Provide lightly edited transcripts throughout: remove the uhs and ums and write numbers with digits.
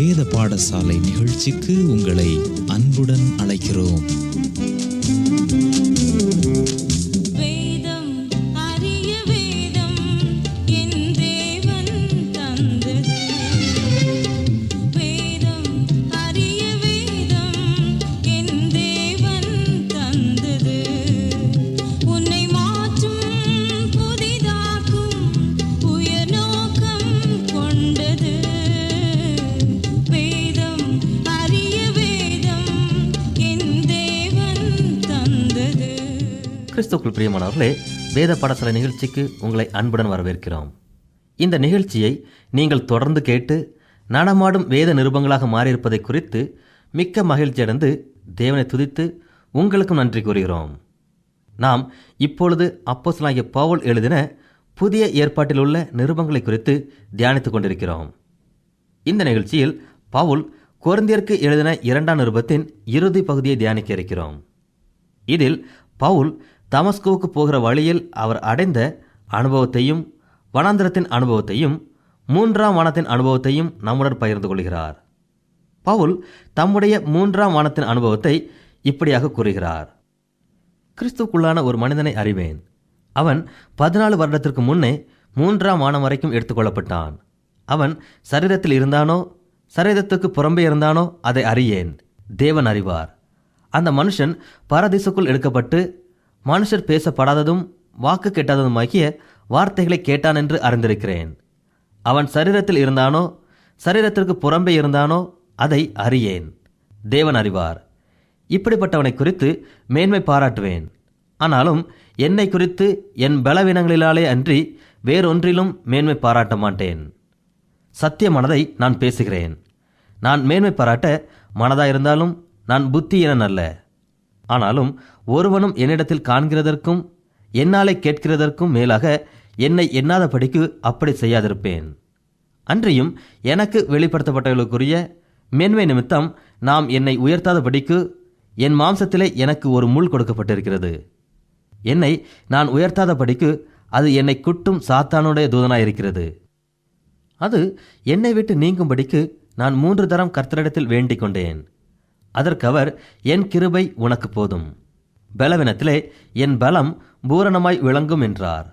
வேத பாடசாலை நிகழ்ச்சிக்கு உங்களை அன்புடன் அழைக்கிறோம். கிறிஸ்துவுக்குள் பிரியமானவர்களே, வேத பாடசாலை நிகழ்ச்சிக்கு உங்களை அன்புடன் வரவேற்கிறோம். இந்த நிகழ்ச்சியை நீங்கள் தொடர்ந்து கேட்டு நடமாடும் வேத நிருபங்களாக மாறியிருப்பதை குறித்து மிக்க மகிழ்ச்சி அடைந்து தேவனை துதித்து உங்களுக்கும் நன்றி கூறுகிறோம். நாம் இப்பொழுது அப்போஸ்தலனாகிய பவுல் எழுதின புதிய ஏற்பாட்டில் உள்ள நிருபங்களை குறித்து தியானித்துக் கொண்டிருக்கிறோம். இந்த நிகழ்ச்சியில் பவுல் கொரிந்தியருக்கு எழுதின 2ஆம் நிருபத்தின் இறுதி பகுதியை தியானிக்க இருக்கிறோம். இதில் பவுல் தமஸ்குவுக்கு போகிற வழியில் அவர் அடைந்த அனுபவத்தையும், வனாந்திரத்தின் அனுபவத்தையும், 3ஆம் வானத்தின் அனுபவத்தையும் நம்முடன் பகிர்ந்து கொள்கிறார். பவுல் தம்முடைய 3ஆம் வானத்தின் அனுபவத்தை இப்படியாக கூறுகிறார். கிறிஸ்துவுக்குள்ளான ஒரு மனிதனை அறிவேன். அவன் 14 வருடத்திற்கு முன்னே 3ஆம் வானம் வரைக்கும் எடுத்துக்கொள்ளப்பட்டான். அவன் சரீரத்தில் இருந்தானோ, சரீரத்துக்கு புறம்பே இருந்தானோ அதை அறியேன். தேவன் அறிவார். அந்த மனுஷன் பரதீசுக்குள் எடுக்கப்பட்டு மனுஷர் பேசப்படாததும் வாக்கு கெட்டாததுமாகிய வார்த்தைகளை கேட்டான் என்று அறிந்திருக்கிறேன். அவன் சரீரத்தில் இருந்தானோ, சரீரத்திற்கு புறம்பே இருந்தானோ அதை அறியேன். தேவன் அறிவார். இப்படிப்பட்டவனை குறித்து மேன்மை பாராட்டுவேன். ஆனாலும் என்னை குறித்து என் பலவீனங்களிலாலே அன்றி வேறொன்றிலும் மேன்மை பாராட்ட மாட்டேன். சத்திய மனதை நான் பேசுகிறேன். நான் மேன்மை பாராட்ட மனதாயிருந்தாலும் நான் புத்தியீனன் அல்ல. ஆனாலும் ஒருவனும் என்னிடத்தில் காண்கிறதற்கும் என்னாலே கேட்கிறதற்கும் மேலாக என்னை எண்ணாதபடிக்கு அப்படி செய்யாதிருப்பேன். அன்றியும் எனக்கு வெளிப்படுத்தப்பட்டவர்களுக்குரிய மேன்மை நிமித்தம் நாம் என்னை உயர்த்தாதபடிக்கு என் மாம்சத்திலே எனக்கு ஒரு முள் கொடுக்கப்பட்டிருக்கிறது. என்னை நான் உயர்த்தாதபடிக்கு அது என்னை குட்டும் சாத்தானுடைய தூதனாயிருக்கிறது. அது என்னை விட்டு நீங்கும்படிக்கு நான் 3 தரம் கர்த்தரிடத்தில் வேண்டிக் கொண்டேன். அதற்கவர், என் கிருபை உனக்கு போதும், பலவீனத்திலே என் பலம் பூரணமாய் விளங்கும் என்றார்.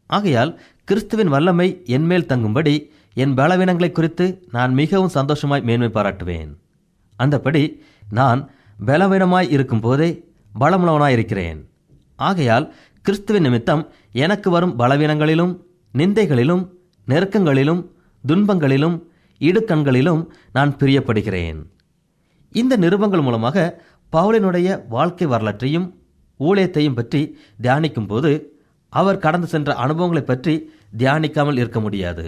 ஆகையால் கிறிஸ்துவின் வல்லமை என்மேல் தங்கும்படி என் பலவீனங்களை குறித்து நான் மிகவும் சந்தோஷமாய் மேன்மை பாராட்டுவேன். அந்தபடி நான் பலவீனமாய் இருக்கும் போதே பலமுள்ளவனாயிருக்கிறேன். ஆகையால் கிறிஸ்துவின் நிமித்தம் எனக்கு வரும் பலவீனங்களிலும், நிந்தைகளிலும், நெருக்கங்களிலும், துன்பங்களிலும், இடுக்கண்களிலும் நான் பிரியப்படுகிறேன். இந்த நிருபங்கள் மூலமாக பவுலினுடைய வாழ்க்கை வரலாற்றையும் ஊழியத்தையும் பற்றி தியானிக்கும் போது அவர் கடந்து சென்ற அனுபவங்களை பற்றி தியானிக்காமல் இருக்க முடியாது.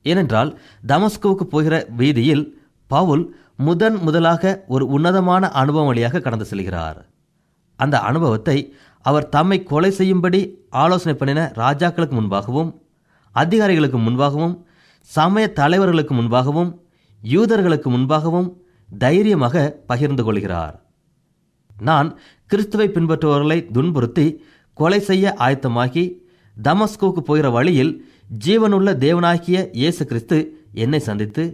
ஏனென்றால் தமஸ்குவுக்கு போகிற வீதியில் பவுல் முதலாக ஒரு உன்னதமான அனுபவம் வழியாக கடந்து செல்கிறார். அந்த அனுபவத்தை அவர் தம்மை கொலை செய்யும்படி ஆலோசனை பண்ணின ராஜாக்களுக்கு முன்பாகவும், அதிகாரிகளுக்கு முன்பாகவும், சமய தலைவர்களுக்கு முன்பாகவும், யூதர்களுக்கு முன்பாகவும் தைரியமாக பகிர்ந்து கொள்கிறார். நான் கிறிஸ்துவை பின்பற்றுபவர்களை துன்புறுத்தி கொலை செய்ய ஆயத்தமாகி தமஸ்குவுக்கு போகிற வழியில் ஜீவனுள்ள தேவனாகிய இயேசு கிறிஸ்து என்னை சந்தித்து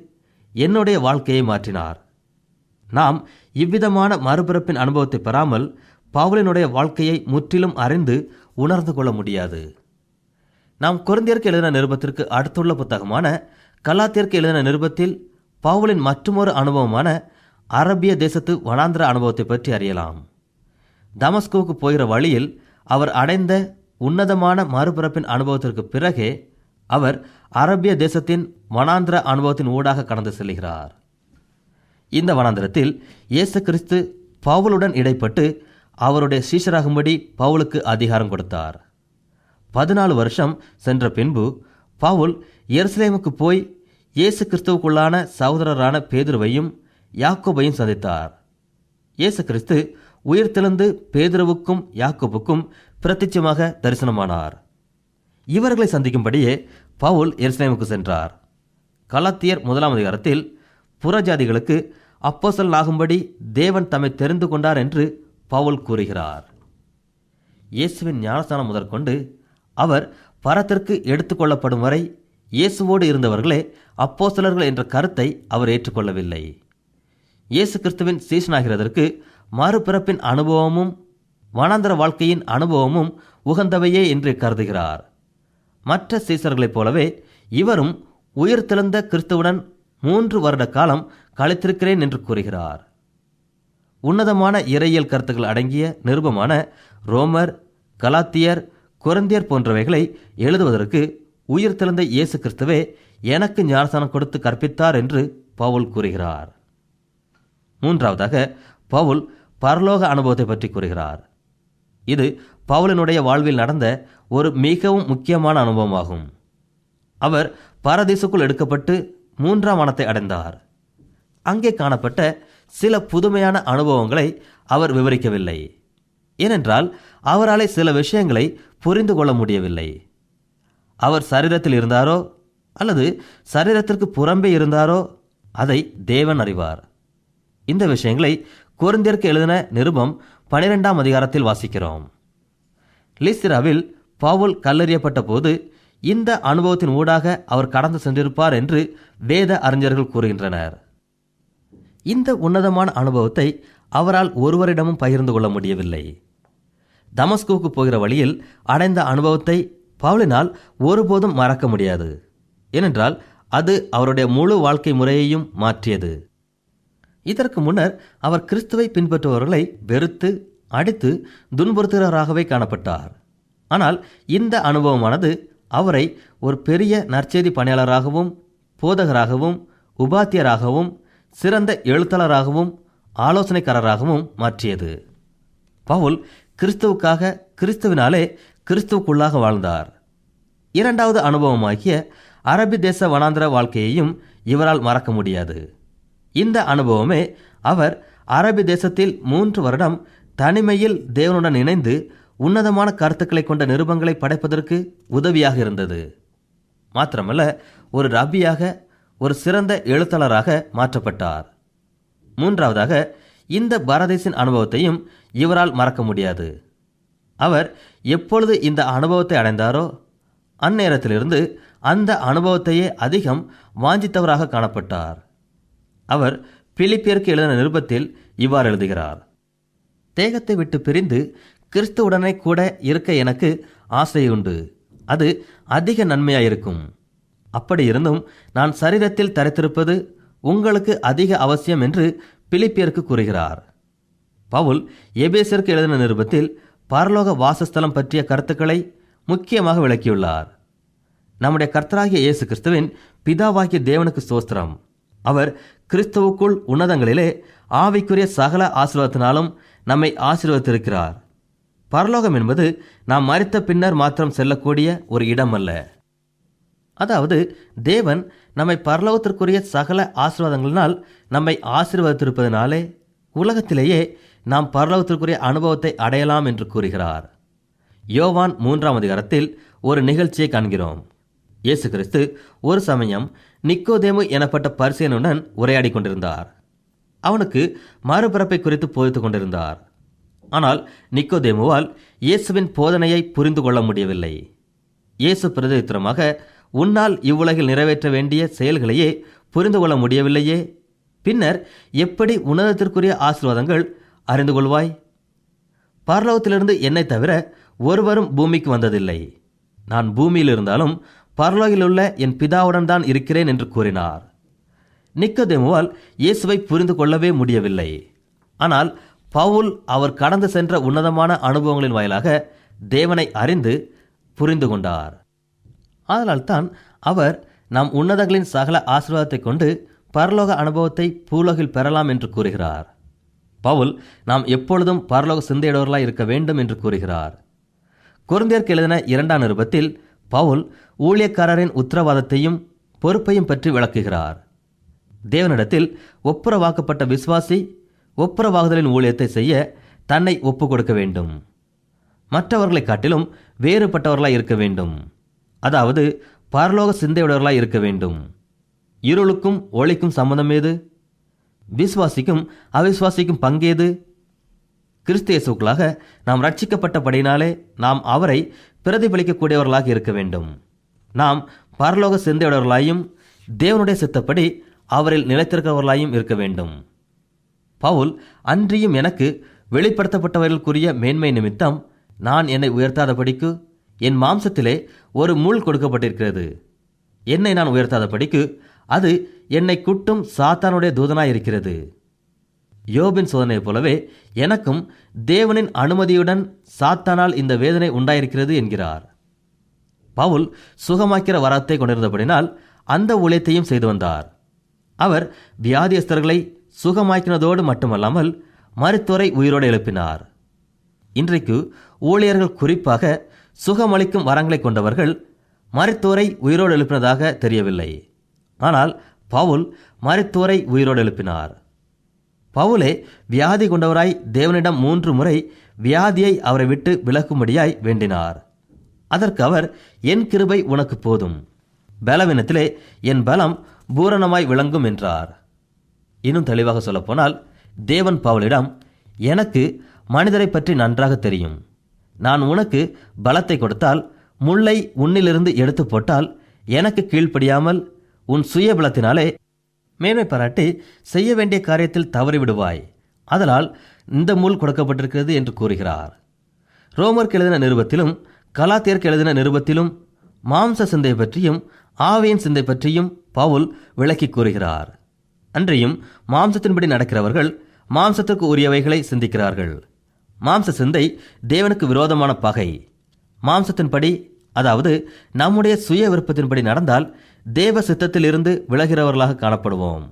என்னுடைய வாழ்க்கையை மாற்றினார். நாம் இவ்விதமான மறுபிறப்பின் அனுபவத்தை பெறாமல் பவுலினுடைய வாழ்க்கையை முற்றிலும் அறிந்து உணர்ந்து கொள்ள முடியாது. நாம் கொரிந்தியருக்கு எழுதின நிருபத்திற்கு அடுத்துள்ள புத்தகமான கலாத்தியருக்கு எழுதின நிருபத்தில் பவுலின் மற்றுமொரு அனுபவமான அரபிய தேசத்து வனாந்திர அனுபவத்தை பற்றி அறியலாம். தமஸ்குவுக்கு போகிற வழியில் அவர் அடைந்த உன்னதமான மறுபிறப்பின் அனுபவத்திற்கு பிறகே அவர் அரபிய தேசத்தின் வனாந்திர அனுபவத்தின் ஊடாக கடந்து செல்கிறார். இந்த வனாந்திரத்தில் இயேசு கிறிஸ்து பவுலுடன் இடைப்பட்டு அவருடைய சீஷராகும்படி பவுலுக்கு அதிகாரம் கொடுத்தார். 14 வருஷம் சென்ற பின்பு பவுல் எருசலேமுக்கு போய் இயேசு கிறிஸ்துவுக்குள்ளான சகோதரரான பேதுருவையும் யாக்கோபையும் சந்தித்தார். இயேசு கிறிஸ்து உயிர்த்தெழுந்து பேதுருவுக்கும் யாக்கோபுக்கும் பிரத்யட்சமாக தரிசனமானார். இவர்களை சந்திக்கும்படியே பவுல் எருசலேமுக்கு சென்றார். கலாத்தியர் 1ஆம் அதிகாரத்தில் புறஜாதிகளுக்கு அப்போஸ்தலனாகும்படி தேவன் தம்மை தெரிந்து கொண்டார் என்று பவுல் கூறுகிறார். இயேசுவின் ஞானஸ்தானம் முதற்கொண்டு அவர் பரத்திற்கு எடுத்துக்கொள்ளப்படும் வரை இயேசுவோடு இருந்தவர்களே அப்போஸ்தலர்கள் என்ற கருத்தை அவர் ஏற்றுக்கொள்ளவில்லை. இயேசு கிறிஸ்துவின் சீஷனாகிறதற்கு மறுபிறப்பின் அனுபவமும் வனாந்தர வாழ்க்கையின் அனுபவமும் உகந்தவையே என்று கருதுகிறார். மற்ற சீசர்களைப் போலவே இவரும் உயிர்த்தெழுந்த கிறிஸ்துவுடன் 3 வருட காலம் கழித்திருக்கிறேன் என்று கூறுகிறார். உன்னதமான இறையியல் கருத்துக்கள் அடங்கிய நிருபமான ரோமர், கலாத்தியர், கொரிந்தியர் போன்றவைகளை எழுதுவதற்கு உயிர்த்தெழுந்த இயேசு கிறிஸ்துவே எனக்கு ஞானஸ்நானம் கொடுத்து கற்பித்தார் என்று பவுல் கூறுகிறார். மூன்றாவதாக பவுல் பரலோக அனுபவத்தை பற்றி கூறுகிறார். இது பவுலினுடைய வாழ்வில் நடந்த ஒரு மிகவும் முக்கியமான அனுபவமாகும். அவர் பரதீசுக்குள் எடுக்கப்பட்டு 3ஆம் வானத்தை அடைந்தார். அங்கே காணப்பட்ட சில புதுமையான அனுபவங்களை அவர் விவரிக்கவில்லை. ஏனென்றால் அவராலே சில விஷயங்களை புரிந்து கொள்ள முடியவில்லை. அவர் சரீரத்தில் இருந்தாரோ அல்லது சரீரத்திற்கு புறம்பே இருந்தாரோ அதை தேவன் அறிவார். இந்த விஷயங்களை கொரிந்தியருக்கு எழுதின நிருபம் 12ஆம் அதிகாரத்தில் வாசிக்கிறோம். லீஸ்திராவில் பவுல் கல்லெறியப்பட்ட போது இந்த அனுபவத்தின் ஊடாக அவர் கடந்து சென்றிருப்பார் என்று வேத அறிஞர்கள் கூறுகின்றனர். இந்த உன்னதமான அனுபவத்தை அவரால் ஒருவரிடமும் பகிர்ந்து கொள்ள முடியவில்லை. தமஸ்குவுக்கு போகிற வழியில் அடைந்த அனுபவத்தை பவுலினால் ஒருபோதும் மறக்க முடியாது. ஏனென்றால் அது அவருடைய முழு வாழ்க்கை முறையையும் மாற்றியது. இதற்கு முன்னர் அவர் கிறிஸ்துவை பின்பற்றுபவர்களை வெறுத்து அடித்து துன்புறுத்துகிறவராகவே காணப்பட்டார். ஆனால் இந்த அனுபவமானது அவரை ஒரு பெரிய நற்செய்தி பணியாளராகவும் போதகராகவும் உபாத்தியராகவும் சிறந்த எழுத்தாளராகவும் ஆலோசனைக்காரராகவும் மாற்றியது. பவுல் கிறிஸ்துவுக்காக கிறிஸ்துவினாலே கிறிஸ்துவுக்குள்ளாக வாழ்ந்தார். இரண்டாவது அனுபவமாகிய அரபி தேச வனாந்திர வாழ்க்கையையும் இவரால் மறக்க முடியாது. இந்த அனுபவமே அவர் அரபி தேசத்தில் 3 வருடம் தனிமையில் தேவனுடன் இணைந்து உன்னதமான கருத்துக்களை கொண்ட நிருபங்களை படைப்பதற்கு உதவியாக இருந்தது. மாத்திரமல்ல, ஒரு ரபியாக, ஒரு சிறந்த எழுத்தாளராக மாற்றப்பட்டார். மூன்றாவதாக இந்த பரதேசின் அனுபவத்தையும் இவரால் மறக்க முடியாது. அவர் எப்பொழுது இந்த அனுபவத்தை அடைந்தாரோ அந்நேரத்திலிருந்து அந்த அனுபவத்தையே அதிகம் வாஞ்சித்தவராக காணப்பட்டார். அவர் பிலிப்பியருக்கு எழுதின நிருபத்தில் இவ்வாறு எழுதுகிறார்: தேகத்தை விட்டு பிரிந்து கிறிஸ்துவுடனே கூட இருக்க எனக்கு ஆசையுண்டு. அது அதிக நன்மையாயிருக்கும். அப்படி இருந்தும் நான் சரீரத்தில் தரித்திருப்பது உங்களுக்கு அதிக அவசியம் என்று பிலிப்பியருக்கு கூறுகிறார். பவுல் எபேசியருக்கு எழுதின நிருபத்தில் பரலோக வாசஸ்தலம் பற்றிய கருத்துக்களை முக்கியமாக விளக்கியுள்ளார். நம்முடைய கர்த்தராகிய இயேசு கிறிஸ்துவின் பிதாவாகிய தேவனுக்கு ஸ்தோத்திரம். அவர் கிறிஸ்துவுக்குள் உன்னதங்களிலே ஆவிக்குரிய சகல ஆசீர்வாதத்தினாலும் நம்மை ஆசீர்வதித்திருக்கிறார். பரலோகம் என்பது நாம் மரித்த பின்னர் மாத்திரம் செல்லக்கூடிய ஒரு இடம் அல்ல. அதாவது தேவன் நம்மை பரலோகத்திற்குரிய சகல ஆசீர்வாதங்களினால் நம்மை ஆசீர்வதித்திருப்பதனாலே உலகத்திலேயே நாம் பரலோகத்திற்குரிய அனுபவத்தை அடையலாம் என்று கூறுகிறார். யோவான் 3ஆம் அதிகாரத்தில் ஒரு நிகழ்ச்சியை காண்கிறோம். இயேசு கிறிஸ்து ஒரு சமயம் நிக்கோதேமு எனப்பட்ட பரிசேயனுடன் உரையாடி கொண்டிருந்தார். அவனுக்கு மறுபிறப்பை குறித்து போதித்துக் கொண்டிருந்தார். ஆனால் நிக்கோதேமுவால் இயேசுவின் போதனையை புரிந்து கொள்ள முடியவில்லை. இயேசு பிரதியுத்தரமாக, உன்னால் இவ்வுலகில் நிறைவேற்ற வேண்டிய செயல்களையே புரிந்து கொள்ள முடியவில்லையே, பின்னர் எப்படி உன்னதத்திற்குரிய ஆசீர்வாதங்கள் அறிந்து கொள்வாய்? பரலோகத்திலிருந்து என்னை தவிர ஒருவரும் பூமிக்கு வந்ததில்லை. நான் பூமியில் இருந்தாலும் பரலோகிலுள்ள என் பிதாவுடன் தான் இருக்கிறேன் என்று கூறினார். நிக்கோதேமுவால் இயேசுவை புரிந்து கொள்ளவே முடியவில்லை. ஆனால் பவுல் அவர் கடந்து சென்ற உன்னதமான அனுபவங்களின் வாயிலாக தேவனை அறிந்து புரிந்து கொண்டார். அதனால்தான் அவர் நாம் உன்னதங்களின் சகல ஆசீர்வாதத்தை கொண்டு பரலோக அனுபவத்தை பூலோகில் பெறலாம் என்று கூறுகிறார். பவுல் நாம் எப்பொழுதும் பரலோக சிந்தையுடையவர்களாய் இருக்க வேண்டும் என்று கூறுகிறார். கொரிந்தியருக்கு எழுதின 2ஆம் நிருபத்தில் பவுல் ஊழியக்காரரின் உத்தரவாதத்தையும் பொறுப்பையும் பற்றி விளக்குகிறார். தேவனிடத்தில் ஒப்புரவாக்கப்பட்ட விசுவாசி ஒப்புரவாகுதலின் ஊழியத்தை செய்ய தன்னை ஒப்பு கொடுக்க வேண்டும். மற்றவர்களை காட்டிலும் வேறுபட்டவர்களாய் இருக்க வேண்டும். அதாவது பரலோக சிந்தையுடையவர்களாய் இருக்க வேண்டும். இருளுக்கும் ஒளிக்கும் சம்பந்தம் ஏது? விசுவாசிக்கும் அவிசுவாசிக்கும் பங்கேது? கிறிஸ்து இயேசுவுக்குள்ளாக நாம் ரட்சிக்கப்பட்டபடினாலே நாம் அவரை பிரதிபலிக்கக்கூடியவர்களாக இருக்க வேண்டும். நாம் பரலோக சிந்தையுடையவர்களாயும் தேவனுடைய சித்தப்படி அவரில் நிலைத்திருக்கிறவர்களாயும் இருக்க வேண்டும். பவுல், அன்றியும் எனக்கு வெளிப்படுத்தப்பட்டவர்களுக்குரிய மேன்மை நிமித்தம் நான் என்னை உயர்த்தாதபடிக்கு என் மாம்சத்திலே ஒரு முள் கொடுக்கப்பட்டிருக்கிறது. என்னை நான் உயர்த்தாதபடிக்கு அது என்னை குட்டும் சாத்தானுடைய தூதனாயிருக்கிறது. யோபின் சோதனையைப் போலவே எனக்கும் தேவனின் அனுமதியுடன் சாத்தானால் இந்த வேதனை உண்டாயிருக்கிறது என்கிறார். பவுல் சுகமாக்கிற வரத்தை கொண்டிருந்தபடினால் அந்த ஊழியத்தையும் செய்து வந்தார். அவர் வியாதியஸ்தர்களை சுகமாக்கினதோடு மட்டுமல்லாமல் மரித்தோரை உயிரோடு எழுப்பினார். இன்றைக்கு ஊழியர்கள், குறிப்பாக சுகமளிக்கும் வரங்களை கொண்டவர்கள், மரித்தோரை உயிரோடு எழுப்பினதாக தெரியவில்லை. ஆனால் பவுல் மரித்தோரை உயிரோடு எழுப்பினார். பவுலே வியாதி கொண்டவராய் தேவனிடம் 3 முறை வியாதியை அவரை விட்டு விலக்கும்படியாய் வேண்டினார். அதற்கு அவர், என் கிருபை உனக்கு போதும், பலவீனத்திலே என் பலம் பூரணமாய் விளங்கும் என்றார். இன்னும் தெளிவாக சொல்லப்போனால், தேவன் பவுலிடம், எனக்கு மனிதரை பற்றி நன்றாக தெரியும். நான் உனக்கு பலத்தை கொடுத்தால், முள்ளை உன்னிலிருந்து எடுத்து போட்டால், எனக்கு கீழ்ப்படியாமல் உன் சுய பலத்தினாலே மேன்மை பாராட்டி செய்ய வேண்டிய காரியத்தில் தவறிவிடுவாய். அதனால் இந்த முள் கொடுக்கப்பட்டிருக்கிறது என்று கூறுகிறார். ரோமருக்கு எழுதின நிருபத்திலும் கலாத்தியருக்கு எழுதின நிருபத்திலும் மாம்ச சிந்தை பற்றியும் ஆவியின் சிந்தை பற்றியும் பவுல் விளக்கி கூறுகிறார். அன்றியும் மாம்சத்தின்படி நடக்கிறவர்கள் மாம்சத்திற்கு உரியவைகளை சிந்திக்கிறார்கள். மாம்ச சிந்தை தேவனுக்கு விரோதமான பகை. மாம்சத்தின்படி, அதாவது நம்முடைய சுய விருப்பத்தின்படி நடந்தால் தேவ சித்தத்தில் இருந்து விலகிறவர்களாக காணப்படுவோம்.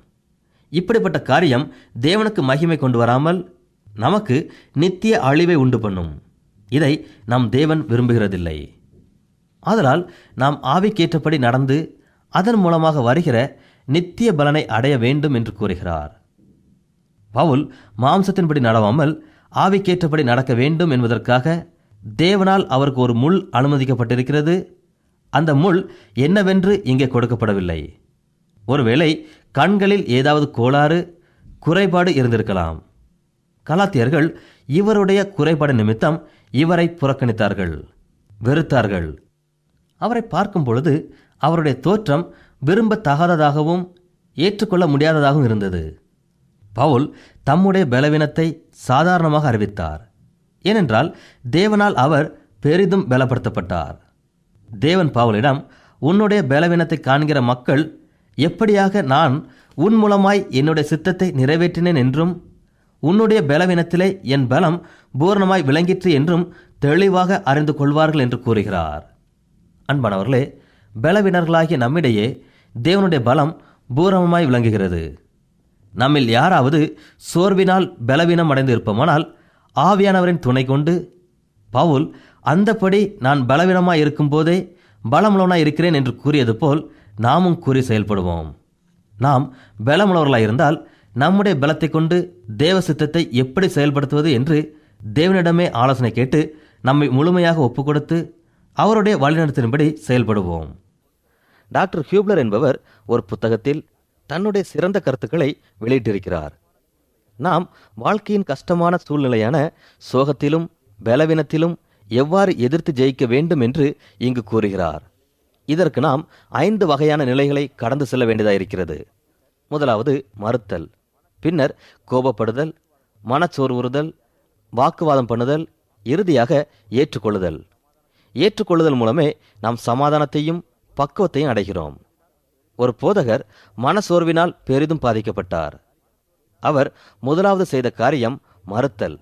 இப்படிப்பட்ட காரியம் தேவனுக்கு மகிமை கொண்டு வராமல் நமக்கு நித்திய அழிவை உண்டு பண்ணும். இதை நம் தேவன் விரும்புகிறதில்லை. ஆதலால் நாம் ஆவிக்கேற்றபடி நடந்து அதன் மூலமாக வருகிற நித்திய பலனை அடைய வேண்டும் என்று கூறுகிறார். பவுல் மாம்சத்தின்படி நடவாமல் ஆவிக்கேற்றபடி நடக்க வேண்டும் என்பதற்காக தேவனால் அவருக்கு ஒரு முள் அனுமதிக்கப்பட்டிருக்கிறது. அந்த முள் என்னவென்று இங்கே கொடுக்கப்படவில்லை. ஒருவேளை கண்களில் ஏதாவது கோளாறு, குறைபாடு இருந்திருக்கலாம். கலாத்தியர்கள் இவருடைய குறைபாடு நிமித்தம் இவரை புறக்கணித்தார்கள், வெறுத்தார்கள். அவரை பார்க்கும் பொழுது அவருடைய தோற்றம் விரும்பத்தகாததாகவும் ஏற்றுக்கொள்ள முடியாததாகவும் இருந்தது. பவுல் தம்முடைய பலவீனத்தை சாதாரணமாக அறிவித்தார். ஏனென்றால் தேவனால் அவர் பெரிதும் பலப்படுத்தப்பட்டார். தேவன் பவுலிடம், உன்னுடைய பலவீனத்தை காண்கிற மக்கள் எப்படியாக நான் உன் மூலமாய் என்னுடைய சித்தத்தை நிறைவேற்றினேன் என்றும் உன்னுடைய பலவீனத்திலே என் பலம் பூரணமாய் விளங்கிற்று என்றும் தெளிவாக அறிந்து கொள்வார்கள் என்று கூறுகிறார். அன்பானவர்களே, பலவீனர்களாகிய நம்மிடையே தேவனுடைய பலம் பூரணமாய் விளங்குகிறது. நம்மில் யாராவது சோர்வினால் பலவீனம் அடைந்து இருப்போமானால் ஆவியானவரின் துணை கொண்டு, பவுல் அந்தப்படி நான் பலவீனமாய் இருக்கும் போதே பலமுள்ளவனாய் இருக்கிறேன் என்று கூறியது போல் நாமும் கூறி செயல்படுவோம். நாம் பலமுள்ளவர்களாய் இருந்தால் நம்முடைய பலத்தை கொண்டு தேவ சித்தத்தை எப்படி செயல்படுத்துவது என்று தேவனிடமே ஆலோசனை கேட்டு நம்மை முழுமையாக ஒப்புக்கொடுத்து அவருடைய வழிநடத்தின்படி செயல்படுவோம். டாக்டர் ஹியூப்லர் என்பவர் ஒரு புத்தகத்தில் தன்னுடைய சிறந்த கருத்துக்களை வெளியிட்டிருக்கிறார். நாம் வாழ்க்கையின் கஷ்டமான சூழ்நிலையான சோகத்திலும் பலவீனத்திலும் எவ்வாறு எதிர்த்து ஜெயிக்க வேண்டும் என்று இங்கு கூறுகிறார். இதற்கு நாம் 5 வகையான நிலைகளை கடந்து செல்ல வேண்டியதாயிருக்கிறது. முதலாவது மறுத்தல், பின்னர் கோபப்படுதல், மனச்சோர்வுறுதல், வாக்குவாதம் பண்ணுதல், இறுதியாக ஏற்றுக்கொள்ளுதல். ஏற்றுக்கொள்ளுதல் மூலமே நாம் சமாதானத்தையும் பக்குவத்தையும் அடைகிறோம். ஒரு போதகர் மனசோர்வினால் பெரிதும் பாதிக்கப்பட்டார். அவர் முதலாவது செய்த காரியம் மறுத்தல்.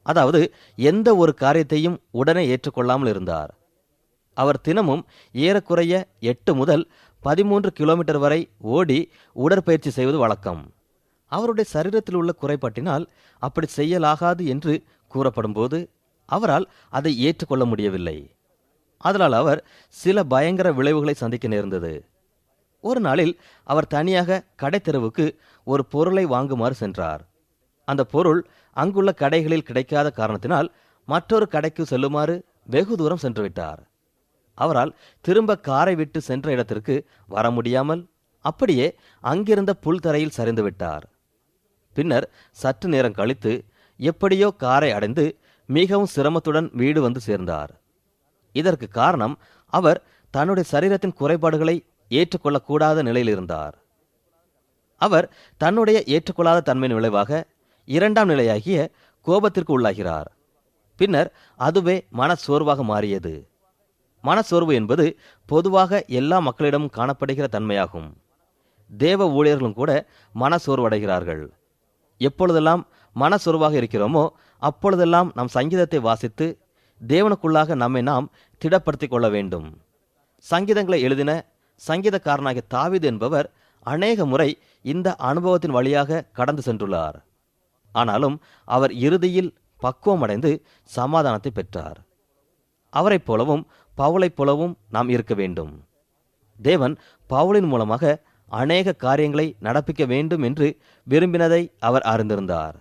அதாவது எந்த ஒரு காரியத்தையும் உடனே ஏற்றுக்கொள்ளாமல் இருந்தார். அவர் தினமும் ஏறக்குறைய 8 முதல் 13 கிலோமீட்டர் வரை ஓடி உடற்பயிற்சி செய்வது வழக்கம். அவருடைய சரீரத்தில் உள்ள குறைபாட்டினால் அப்படி செய்யலாகாது என்று கூறப்படும் போது அவரால் அதை ஏற்றுக்கொள்ள முடியவில்லை. அதனால் அவர் சில பயங்கர விளைவுகளை சந்திக்க நேர்ந்தது. ஒரு நாளில் அவர் தனியாக கடைத்தெருவுக்கு ஒரு பொருளை வாங்குமாறு சென்றார். அந்த பொருள் அங்குள்ள கடைகளில் கிடைக்காத காரணத்தினால் மற்றொரு கடைக்கு செல்லுமாறு வெகு தூரம் சென்று விட்டார். அவரால் திரும்ப காரை விட்டு சென்ற இடத்திற்கு வர முடியாமல் அப்படியே அங்கிருந்த புல் தரையில் சரிந்து விட்டார். பின்னர் சற்று நேரம் கழித்து எப்படியோ காரை அடைந்து மிகவும் சிரமத்துடன் வீடு வந்து சேர்ந்தார். இதற்கு காரணம் அவர் தன்னுடைய சரீரத்தின் குறைபாடுகளை ஏற்றுக்கொள்ளக்கூடாத நிலையில் இருந்தார். அவர் தன்னுடைய ஏற்றுக்கொள்ளாத தன்மையின் விளைவாக இரண்டாம் நிலையாகிய கோபத்திற்கு உள்ளாகிறார். பின்னர் அதுவே மனச்சோர்வாக மாறியது. மனச்சோர்வு என்பது பொதுவாக எல்லா மக்களிடமும் காணப்படுகிற தன்மையாகும். தேவ ஊழியர்களும் கூட மனச்சோர்வடைகிறார்கள். எப்பொழுதெல்லாம் மனச்சோர்வாக இருக்கிறோமோ அப்பொழுதெல்லாம் நாம் சங்கீதத்தை வாசித்து தேவனுக்குள்ளாக நம்மை நாம் திடப்படுத்திக் கொள்ள வேண்டும். சங்கீதங்களை எழுதின சங்கீதக்காரனாகிய தாவீது என்பவர் அநேக முறை இந்த அனுபவத்தின் வழியாக கடந்து சென்றுள்ளார். ஆனாலும் அவர் இறுதியில் பக்குவமடைந்து சமாதானத்தை பெற்றார். அவரைப் போலவும் பவுலைப் போலவும் நாம் இருக்க வேண்டும். தேவன் பவுலின் மூலமாக அநேக காரியங்களை நடப்பிக்க வேண்டும் என்று விரும்பினதை அவர் அறிந்திருந்தார்.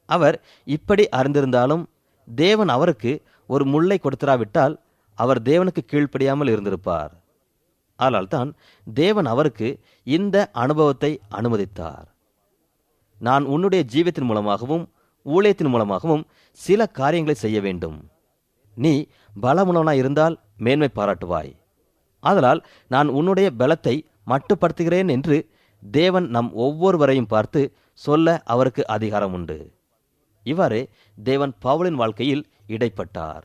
அவர் இப்படி அறிந்திருந்தாலும் தேவன் அவருக்கு ஒரு முள்ளை கொடுத்திராவிட்டால் அவர் தேவனுக்கு கீழ்ப்படியாமல் இருந்திருப்பார். ஆனால்தான் தேவன் அவருக்கு இந்த அனுபவத்தை அனுமதித்தார். நான் உன்னுடைய ஜீவியத்தின் மூலமாகவும் ஊழியத்தின் மூலமாகவும் சில காரியங்களை செய்ய வேண்டும். நீ பலமுள்ளவனாய் இருந்தால் மேன்மை பாராட்டுவாய். ஆதலால் நான் உன்னுடைய பலத்தை மட்டுப்படுத்துகிறேன் என்று தேவன் நம் ஒவ்வொருவரையும் பார்த்து சொல்ல அவருக்கு அதிகாரம் உண்டு. இவ்வாறே தேவன் பவுலின் வாழ்க்கையில் இடைப்பட்டார்.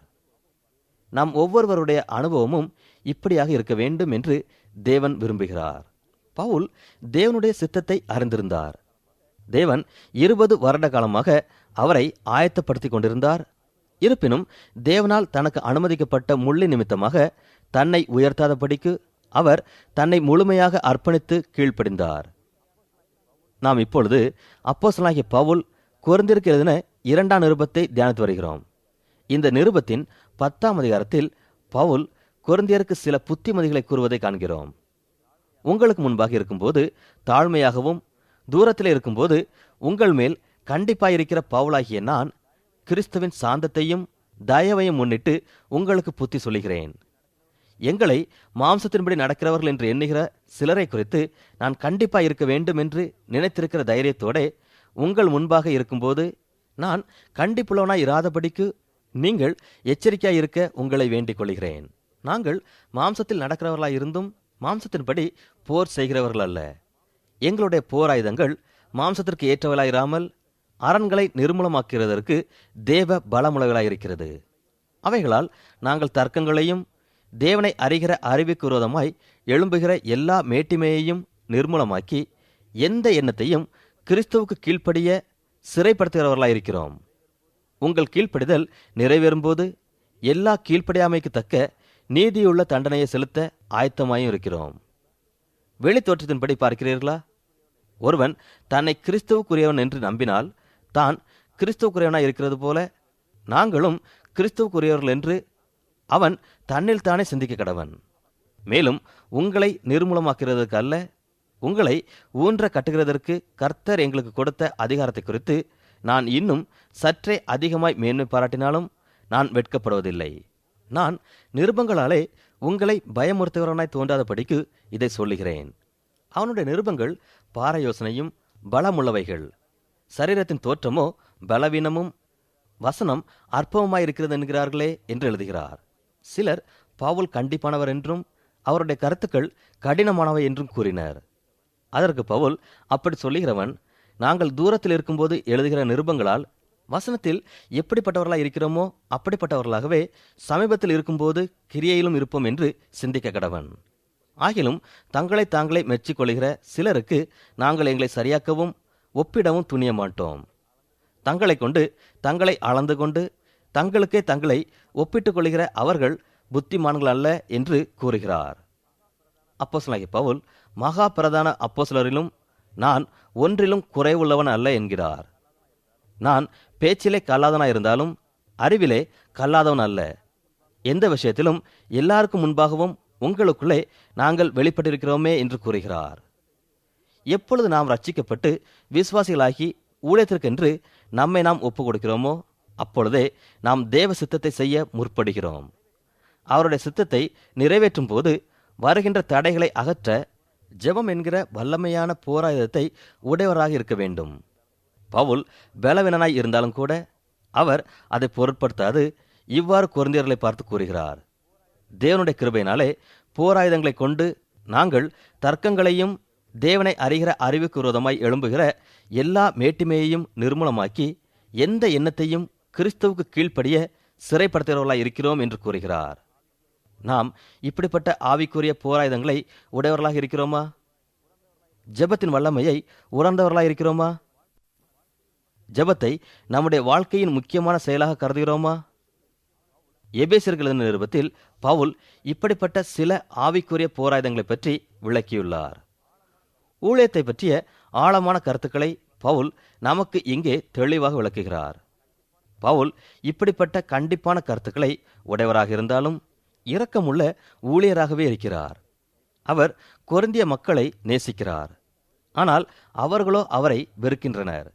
நாம் ஒவ்வொருவருடைய அனுபவமும் இப்படியாக இருக்க வேண்டும் என்று தேவன் விரும்புகிறார். பவுல் தேவனுடைய சித்தத்தை அறிந்திருந்தார். தேவன் 20 வருட காலமாக அவரை ஆயத்தப்படுத்தி கொண்டிருந்தார். இருப்பினும் தேவனால் தனக்கு அனுமதிக்கப்பட்ட முள்ளி நிமித்தமாக தன்னை உயர்த்தாதபடிக்கு அவர் தன்னை முழுமையாக அர்ப்பணித்து கீழ்ப்படிந்தார். நாம் இப்பொழுது அப்போஸ்தலனாகிய பவுல் கொரிந்தியருக்கு எழுதின 2ஆம் நிருபத்தை தியானித்து வருகிறோம். இந்த நிருபத்தின் 10ஆம் அதிகாரத்தில் பவுல் கொரிந்தியருக்கு சில புத்திமதிகளை கூறுவதை காண்கிறோம். உங்களுக்கு முன்பாக இருக்கும்போது தாழ்மையாகவும் தூரத்தில் இருக்கும்போது உங்கள் மேல் கண்டிப்பாயிருக்கிற பவுலாகிய நான் கிறிஸ்துவின் சாந்தத்தையும் தயவையும் முன்னிட்டு உங்களுக்கு புத்தி சொல்லுகிறேன். எங்களை மாம்சத்தின்படி நடக்கிறவர்கள் என்று எண்ணுகிற சிலரை குறித்து நான் கண்டிப்பாக இருக்க வேண்டும் என்று நினைத்திருக்கிற தைரியத்தோடு உங்கள் முன்பாக இருக்கும்போது நான் கண்டிப்புள்ளவனாய் இராதபடிக்கு நீங்கள் எச்சரிக்கையாய் இருக்க உங்களை வேண்டிக் கொள்கிறேன். நாங்கள் மாம்சத்தில் நடக்கிறவர்களாய் இருந்தும் மாம்சத்தின்படி போர் செய்கிறவர்கள் அல்ல. எங்களுடைய போர் ஆயுதங்கள் மாம்சத்திற்கு ஏற்றவர்களாயிராமல் அரண்களை நிர்மூலமாக்குகிறதற்கு தேவ பலமுள்ளவர்களாயிருக்கிறது. அவைகளால் நாங்கள் தர்க்கங்களையும் தேவனை அறிகிற அறிவுக்கு விரோதமாய் எழும்புகிற எல்லா மேட்டிமையையும் நிர்மூலமாக்கி எந்த எண்ணத்தையும் கிறிஸ்துவுக்கு கீழ்ப்படிய சிறைப்படுத்துகிறவர்களாயிருக்கிறோம். உங்கள் கீழ்ப்படிதல் நிறைவேறும்போது எல்லா கீழ்ப்படியாமைக்கு தக்க நீதியுள்ள தண்டனையை செலுத்த ஆயத்தமாயும் இருக்கிறோம். வெளி தோற்றத்தின்படி பார்க்கிறீர்களா? ஒருவன் தன்னை கிறிஸ்துவுக்குரியவன் என்று நம்பினால் தான் கிறிஸ்துவுக்குரியவனாய் இருக்கிறது போல நாங்களும் கிறிஸ்துவுக்குரியவர்கள் என்று அவன் தன்னில் தானே சிந்திக்க கடவன். மேலும் உங்களை நிர்மூலமாக்குகிறதற்கு அல்ல, உங்களை ஊன்ற கட்டுகிறதற்கு கர்த்தர் எங்களுக்கு கொடுத்த அதிகாரத்தை குறித்து நான் இன்னும் சற்றே அதிகமாய் மேன்மை பாராட்டினாலும் நான் வெட்கப்படுவதில்லை. நான் நிருபங்களாலே உங்களை பயமுறுத்துகிறவனாய் தோன்றாதபடிக்கு இதை சொல்லுகிறேன். அவனுடைய நிருபங்கள் பாரயோசனையும் பலமுள்ளவைகள், சரீரத்தின் தோற்றமோ பலவீனமும் வசனம் அற்பமாயிருக்கிறது என்கிறார்களே என்று எழுதுகிறார். சிலர் பவுல் கண்டிப்பானவர் என்றும் அவருடைய கருத்துக்கள் கடினமானவை என்றும் கூறினர். அதற்கு பவுல் அப்படி சொல்லுகிறவன், நாங்கள் தூரத்தில் இருக்கும்போது எழுதுகிற நிருபங்களால் வசனத்தில் எப்படிப்பட்டவர்களாக இருக்கிறோமோ அப்படிப்பட்டவர்களாகவே சமீபத்தில் இருக்கும்போது கிரியையிலும் இருப்போம் என்று சிந்திக்க கடவன். ஆகிலும் தங்களை தாங்களே மெச்சிக்கொள்கிற சிலருக்கு நாங்கள் எங்களை சரியாக்கவும் ஒப்பிடவும் துணிய மாட்டோம். தங்களை கொண்டு தங்களை அளந்து கொண்டு தங்களுக்கே தங்களை ஒப்பிட்டுக் கொள்கிற அவர்கள் புத்திமான்கள் அல்ல என்று கூறுகிறார். அப்போஸ்தலனாகிய பவுல் மகா பிரதான அப்போஸ்தலரிலும் நான் ஒன்றிலும் குறைவுள்ளவன் அல்ல என்கிறார். நான் பேச்சிலே கல்லாதவனாயிருந்தாலும் அறிவிலே கல்லாதவன் அல்ல. எந்த விஷயத்திலும் எல்லாருக்கும் முன்பாகவும் உங்களுக்குள்ளே நாங்கள் வெளிப்பட்டிருக்கிறோமே என்று கூறுகிறார். எப்பொழுது நாம் ரட்சிக்கப்பட்டு விசுவாசிகளாகி ஊழியத்திற்கென்று நம்மை நாம் ஒப்பு கொடுக்கிறோமோ அப்பொழுதே நாம் தேவ சித்தத்தை செய்ய முற்படுகிறோம். அவருடைய சித்தத்தை நிறைவேற்றும் போது வருகின்ற தடைகளை அகற்ற ஜெபம் என்கிற வல்லமையான போராயுதத்தை உடையவராக இருக்க வேண்டும். பவுல் பலவீனனாய் இருந்தாலும் கூட அவர் அதை பொருட்படுத்தாது இவ்வாறு கொரிந்தியர்களை பார்த்து கூறுகிறார், தேவனுடைய கிருபையினாலே போராயுதங்களை கொண்டு நாங்கள் தர்க்கங்களையும் தேவனை அறிகிற அறிவுக்கு விரோதமாய் எழும்புகிற எல்லா மேட்டிமையையும் நிர்மூலமாக்கி எந்த எண்ணத்தையும் கிறிஸ்துவுக்கு கீழ்ப்படிய சிறைப்படுத்துகிறவர்களாய் இருக்கிறோம் என்று கூறுகிறார். நாம் இப்படிப்பட்ட ஆவிக்குரிய போராயுதங்களை உடையவர்களாக இருக்கிறோமா? ஜெபத்தின் வல்லமையை உணர்ந்தவர்களாக இருக்கிறோமா? ஜெபத்தை நம்முடைய வாழ்க்கையின் முக்கியமான செயலாக கருதுகிறோமா? எபேசியர்கள் நிருபத்தில் பவுல் இப்படிப்பட்ட சில ஆவிக்குரிய போராயுதங்களை பற்றி விளக்கியுள்ளார். ஊழியத்தை பற்றிய ஆழமான கருத்துக்களை பவுல் நமக்கு இங்கே தெளிவாக விளக்குகிறார். பவுல் இப்படிப்பட்ட கண்டிப்பான கருத்துக்களை உடையவராக இருந்தாலும் இரக்கமுள்ள ஊழியராகவே இருக்கிறார். அவர் கொரிந்திய மக்களை நேசிக்கிறார். ஆனால் அவர்களோ அவரை வெறுக்கின்றனர்.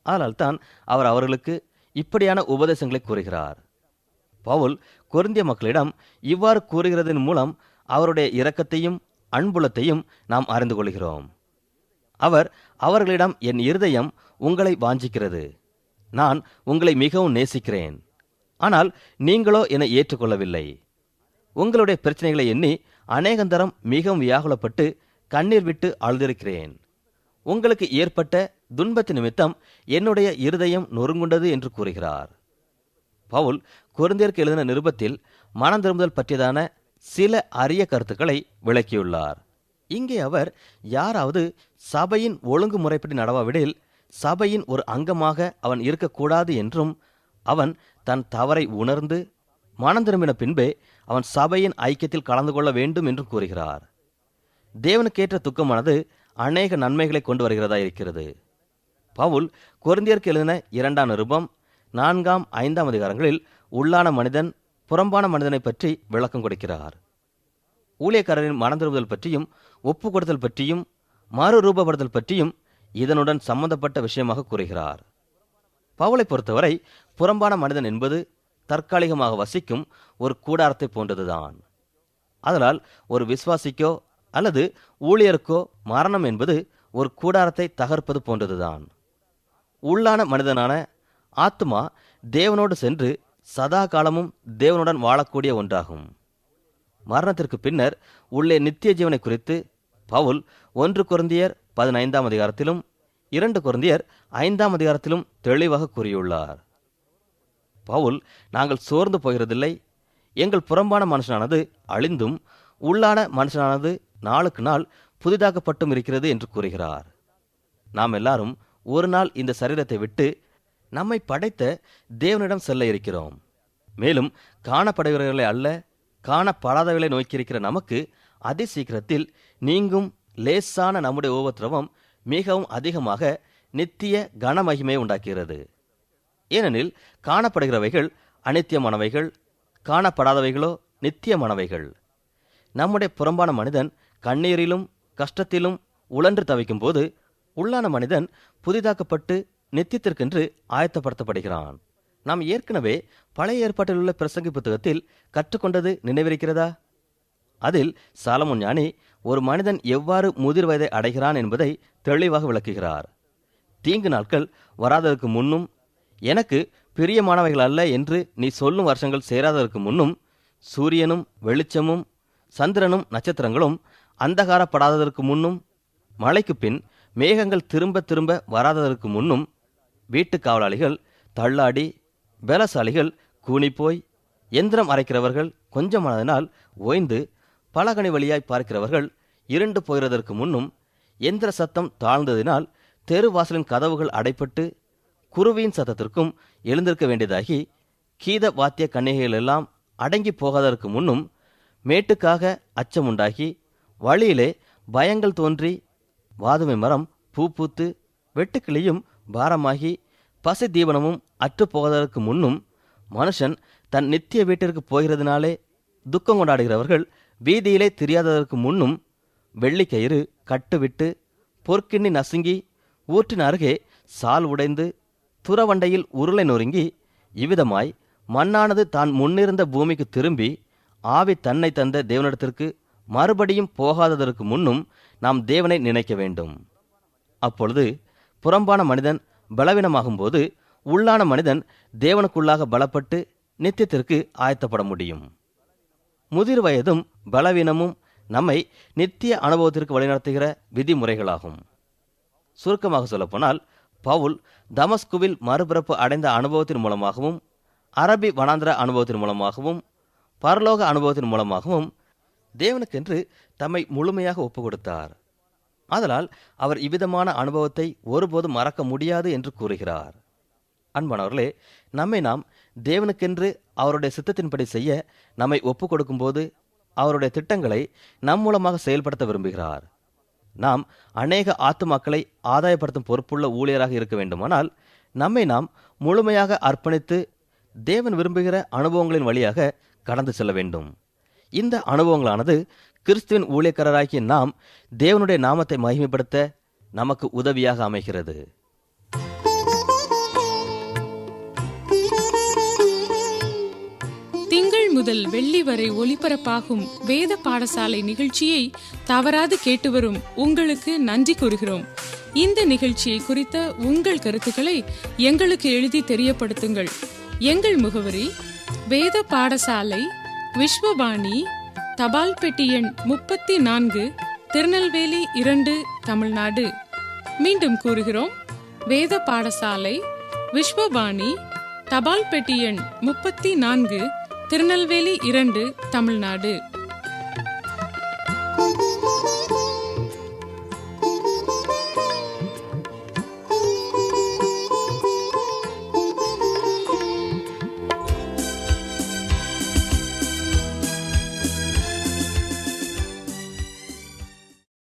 அதனால்தான் அவர் அவர்களுக்கு இப்படியான உபதேசங்களை கூறுகிறார். பவுல் கொரிந்திய மக்களிடம் இவ்வாறு கூறுகிறதன் மூலம் அவருடைய இரக்கத்தையும் அன்புலத்தையும் நாம் அறிந்து கொள்கிறோம். அவர் அவர்களிடம், என் இருதயம் உங்களை வாஞ்சிக்கிறது, நான் உங்களை மிகவும் நேசிக்கிறேன், ஆனால் நீங்களோ என்னை ஏற்றுக்கொள்ளவில்லை. உங்களுடைய பிரச்சனைகளை எண்ணி அநேகந்தரம் மிகவும் வியாகுலப்பட்டு கண்ணீர் விட்டு அழுதிருக்கிறேன். உங்களுக்கு ஏற்பட்ட துன்பத்தின் நிமித்தம் என்னுடைய இருதயம் நொறுங்குண்டது என்று கூறுகிறார். பவுல் கொரிந்தியருக்கு எழுதின நிருபத்தில் மனம் திரும்புதல் பற்றியதான சில அரிய கருத்துக்களை விளக்கியுள்ளார். இங்கே அவர் யாராவது சபையின் ஒழுங்குமுறைப்படி நடவாவிடில் சபையின் ஒரு அங்கமாக அவன் இருக்கக்கூடாது என்றும், அவன் தன் தவறை உணர்ந்து மனம் திரும்பின பின்பே அவன் சபையின் ஐக்கியத்தில் கலந்து கொள்ள வேண்டும் என்றும் கூறுகிறார். தேவனுக்கேற்ற துக்கமானது அநேக நன்மைகளை கொண்டு வருகிறதா இருக்கிறது. பவுல் கொரிந்தியருக்கு எழுதின 2 நிருபம் 4, 5 அதிகாரங்களில் உள்ளான மனிதன் புறம்பான மனிதனை பற்றி விளக்கம் கொடுக்கிறார். ஊழியக்காரரின் மனம் திரும்புதல் பற்றியும் ஒப்பு கொடுத்தல் பற்றியும் மறுரூபப்படுத்தல் பற்றியும் இதனுடன் சம்பந்தப்பட்ட விஷயமாக கூறுகிறார். பவுலை பொறுத்தவரை புறம்பான மனிதன் என்பது தற்காலிகமாக வசிக்கும் ஒரு கூடாரத்தை போன்றதுதான். அதனால் ஒரு விசுவாசிக்கோ அல்லது ஊழியருக்கோ மரணம் என்பது ஒரு கூடாரத்தை தகர்ப்பது போன்றதுதான். உள்ளான மனிதனான ஆத்துமா தேவனோடு சென்று சதா காலமும் தேவனுடன் வாழக்கூடிய ஒன்றாகும். மரணத்திற்கு பின்னர் உள்ளே நித்திய ஜீவனை குறித்து பவுல் 1 கொரிந்தியர் 15 அதிகாரத்திலும் 2 கொரிந்தியர் 5 அதிகாரத்திலும் தெளிவாக கூறியுள்ளார். பவுல், நாங்கள் சோர்ந்து போகிறதில்லை, எங்கள் புறம்பான மனுஷனானது அழிந்தும் உள்ளான மனுஷனானது நாளுக்கு நாள் புதிதாக்கப்பட்டும் இருக்கிறது என்று கூறுகிறார். நாம் எல்லாரும் ஒரு நாள் இந்த சரீரத்தை விட்டு நம்மை படைத்த தேவனிடம் செல்ல இருக்கிறோம். மேலும் காணப்படுகிறவர்களை அல்ல, காணப்படாதவர்களை நோக்கியிருக்கிற நமக்கு அதி சீக்கிரத்தில் நீங்கும் லேசான நம்முடைய உபத்திரவம் மிகவும் அதிகமாக நித்திய கனமகிமையை உண்டாக்குகிறது. ஏனெனில் காணப்படுகிறவைகள் அநித்தியமானவைகள், காணப்படாதவைகளோ நித்தியமானவைகள். நம்முடைய புறம்பான மனிதன் கண்ணீரிலும் கஷ்டத்திலும் உழன்று தவிக்கும் போது உள்ளான மனிதன் புதிதாக்கப்பட்டு நித்தியத்திற்கென்று ஆயத்தப்படுத்தப்படுகிறான். நாம் ஏற்கனவே பழைய ஏற்பாட்டில் உள்ள பிரசங்கி புத்தகத்தில் கற்றுக்கொண்டது நினைவிருக்கிறதா? அதில் சாலமோன் ஞானி ஒரு மனிதன் எவ்வாறு முதிர் வயதை அடைகிறான் என்பதை தெளிவாக விளக்குகிறார். தீங்கு நாட்கள் வராததற்கு முன்னும், எனக்கு பிரியமானவைகள் அல்ல என்று நீ சொல்லும் வருஷங்கள் சேராததற்கு முன்னும், சூரியனும் வெளிச்சமும் சந்திரனும் நட்சத்திரங்களும் அந்தகாரப்படாததற்கு முன்னும், மழைக்கு பின் மேகங்கள் திரும்ப திரும்ப வராததற்கு முன்னும், வீட்டு காவலாளிகள் தள்ளாடி, பலசாலிகள் கூனிப்போய், எந்திரம் அரைக்கிறவர்கள் கொஞ்சமானதினால் ஓய்ந்து, பலகனி வழியாய் பார்க்கிறவர்கள் இருண்டு போகிறதற்கு முன்னும், எந்திர சத்தம் தாழ்ந்ததினால் தெருவாசலின் கதவுகள் அடைப்பட்டு குருவியின் சத்தத்திற்கும் எழுந்திருக்க வேண்டியதாகி, கீத வாத்திய கன்னிகைகள் எல்லாம் அடங்கி போகாததற்கு முன்னும், மேட்டுக்காக அச்சமுண்டாகி, வழியிலே பயங்கள் தோன்றி, வாதுமை மரம் பூ பூத்து வெட்டுக்கிளியும் பாரமாகி, பசி தீபனமும் அற்று போவதற்கு முன்னும், மனுஷன் தன் நித்திய வீட்டிற்கு போகிறதுனாலே துக்கம் கொண்டாடுகிறவர்கள் வீதியிலே தெரியாததற்கு முன்னும், வெள்ளிக்கயிறு கட்டுவிட்டு பொற்கிண்ணி நசுங்கி ஊற்றின் அருகே சால் உடைந்து துறவண்டையில் உருளை நொறுங்கி, இவ்விதமாய் மண்ணானது தான் முன்னிருந்த பூமிக்கு திரும்பி ஆவி தன்னை தந்த தேவனிடத்திற்கு மறுபடியும் போகாததற்கு முன்னும் நாம் தேவனை நினைக்க வேண்டும். அப்பொழுது புறம்பான மனிதன் பலவீனமாகும்போது உள்ளான மனிதன் தேவனுக்குள்ளாக பலப்பட்டு நித்தியத்திற்கு ஆயத்தப்பட முடியும். முதிர் வயதும் பலவீனமும் நம்மை நித்திய அனுபவத்திற்கு வழிநடத்துகிற விதிமுறைகளாகும். சுருக்கமாக சொல்லப்போனால், பவுல் தமஸ்குவில் மறுபிறப்பு அடைந்த அனுபவத்தின் மூலமாகவும், அரபி வனாந்திர அனுபவத்தின் மூலமாகவும், பரலோக அனுபவத்தின் மூலமாகவும் தேவனுக்கென்று தம்மை முழுமையாக ஒப்பு கொடுத்தார். ஆதலால் அவர் இவ்விதமான அனுபவத்தை ஒருபோதும் மறக்க முடியாது என்று கூறுகிறார். அன்பானவர்களே, நம்மை நாம் தேவனுக்கென்று அவருடைய சித்தத்தின்படி செய்ய நம்மை ஒப்பு கொடுக்கும்போது அவருடைய திட்டங்களை நம் மூலமாக செயல்படுத்த விரும்புகிறார். நாம் அநேக ஆத்துமாக்களை ஆதாயப்படுத்தும் பொறுப்புள்ள ஊழியராக இருக்க வேண்டுமானால் நம்மை நாம் முழுமையாக அர்ப்பணித்து தேவன் விரும்புகிற அனுபவங்களின் வழியாக கடந்து செல்ல வேண்டும். இந்த அனுபவங்களானது கிறிஸ்துவின் ஊழியக்காரராகிய நாம் தேவனுடைய நாமத்தை மகிமைப்படுத்த நமக்கு உதவியாக அமைகிறது. திங்கள் முதல் வெள்ளி வரை ஒளிபரப்பாகும் வேத பாடசாலை நிகழ்ச்சியை தவறாது கேட்டு வரும் உங்களுக்கு நன்றி கூறுகிறோம். இந்த நிகழ்ச்சியை குறித்த உங்கள் கருத்துக்களை எங்களுக்கு எழுதி தெரியப்படுத்துங்கள். எங்கள் முகவரி: வேத பாடசாலை, விஸ்வபாணி, தபால் பெட்டி எண் 34, திருநெல்வேலி 2, தமிழ்நாடு. மீண்டும் கூறுகிறோம்: வேத பாடசாலை, விஸ்வபாணி, தபால் பெட்டி எண் 34, திருநெல்வேலி 2, தமிழ்நாடு.